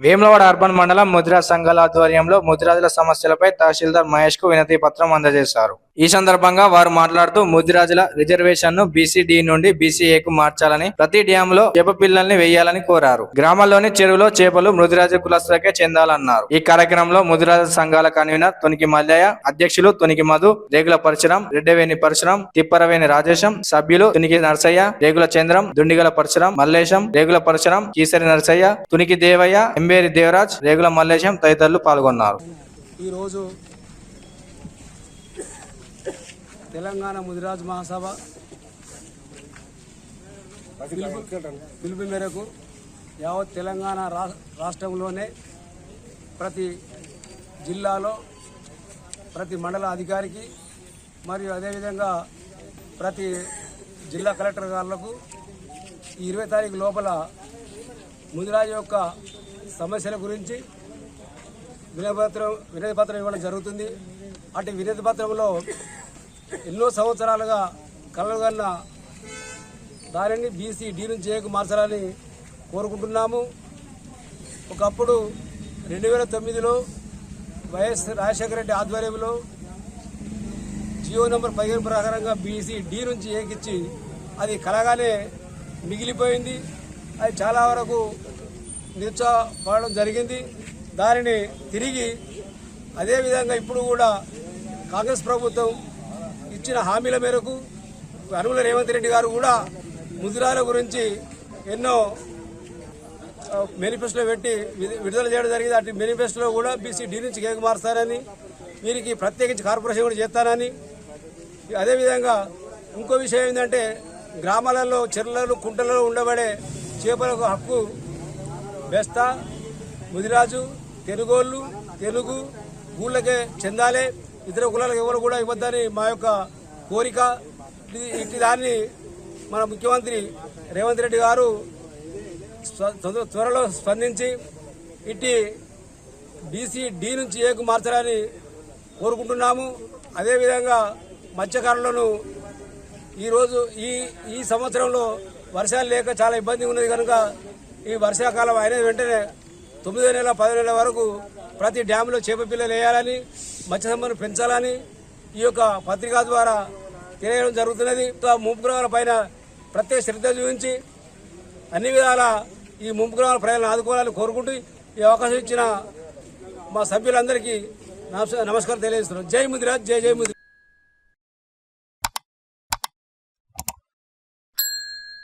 Vemulawada urban మండలం ముదిరాజ్ సంఘాల ఆధ్వర్యంలో ముదిరాజుల సమస్యలపై తహసీల్దార్ మహేష్ కు వినతి పత్రం అందజేశారు. ఈ సందర్భంగా వారు మాట్లాడుతూ ముదిరాజుల రిజర్వేషన్ ను బీసీ-డి నుండి బీసీ-ఏ కు మార్చాలని, ప్రతి డ్యామ్ లో చేప పిల్లల్ని వేయాలని కోరారు. గ్రామాల్లోని చెరువులో చేపలు ముదిరాజు కులస్తులకే చెందాలన్నారు. ఈ కార్యక్రమంలో ముదిరాజు సంఘాల కన్వీనర్ తొనికి మల్లయ్య, అధ్యక్షులు తొనికి మధు, రేగుల పరశురాం, రెడ్డవేణి పరశురాం, తిప్పరవేణి రాజేశం, సభ్యులు తునికి నరసయ్య, రేగుల చంద్రం, దుండిగల పరశురాం, మల్లేశం, రేగుల పరశురాం, కీసరి నరసయ్య, తునికి దేవయ్య, ఎంబేరి దేవరాజ్, రేగుల మల్లేశం తదితరులు పాల్గొన్నారు. ఈరోజు తెలంగాణ ముదిరాజ్ మహాసభ పిలుపు మేరకు యావత్ తెలంగాణ రాష్ట్రంలోనే ప్రతి జిల్లాలో ప్రతి మండల అధికారికి మరియు అదేవిధంగా ప్రతి జిల్లా కలెక్టర్ గారులకు 20 తారీఖు లోపల ముదిరాజు యొక్క సమస్యల గురించి వినతి పత్రం ఇవ్వడం జరుగుతుంది. అటు వినతి పత్రంలో ఎన్నో సంవత్సరాలుగా కలగన్న దానిని బీసీ-డి నుంచి ఏకు మార్చాలని కోరుకుంటున్నాము. ఒకప్పుడు 2009లో వైఎస్ రాజశేఖర రెడ్డి ఆధ్వర్యంలో జియో నంబర్ 15 ప్రకారంగా బీసీ-డి నుంచి ఏకిచ్చి అది కలగానే మిగిలిపోయింది. అది చాలా వరకు నిరుత్సాహపడడం జరిగింది. దానిని తిరిగి అదేవిధంగా ఇప్పుడు కూడా కాంగ్రెస్ ప్రభుత్వం ఇచ్చిన హామీల మేరకు యనమల రేవంత్ రెడ్డి గారు కూడా ముదిరాల గురించి ఎన్నో మేనిఫెస్టోలో పెట్టి విడుదల చేయడం జరిగింది. అటు మేనిఫెస్టోలో కూడా బీసీ-డి నుంచి ఏకు మారుస్తారని, వీరికి ప్రత్యేకించి కార్పొరేషన్ కూడా చేస్తానని, అదేవిధంగా ఇంకో విషయం ఏంటంటే గ్రామాలలో చెరువులలో కుంటలలో ఉండబడే చేపలకు హక్కు బెస్తా, ముదిరాజు, తెలుగోళ్ళు, తెలుగు ఊళ్ళకే చెందాలే, ఇతర కులాలకు ఎవరు కూడా ఇవ్వద్దని మా యొక్క కోరిక. ఇట్టి దాన్ని మన ముఖ్యమంత్రి రేవంత్ రెడ్డి గారు త్వరలో స్పందించి ఇట్టి బీసీ-డి నుంచి ఏకు మార్చాలని కోరుకుంటున్నాము. అదేవిధంగా మత్స్యకారులను ఈరోజు ఈ సంవత్సరంలో వర్షాలు లేక చాలా ఇబ్బంది ఉన్నది కనుక ఈ వర్షాకాలం అయిన వెంటనే 9వ నెల 10వ నెల వరకు ప్రతి డ్యాంలో చేప పిల్లలు వేయాలని, మత్స్య సంపదను పెంచాలని ఈ యొక్క పత్రికా ద్వారా తెలియడం జరుగుతున్నది. ముంపు గ్రామాల పైన ప్రత్యేక శ్రద్ధ చూపించి అన్ని విధాల ఈ ముంపు గ్రామాల ప్రజలను ఆదుకోవాలని కోరుకుంటూ ఈ అవకాశం ఇచ్చిన మా సభ్యులందరికీ నమస్కారం తెలియజేస్తున్నాం. జై ముదిరాజ్, జై జై ముదిరాజ్.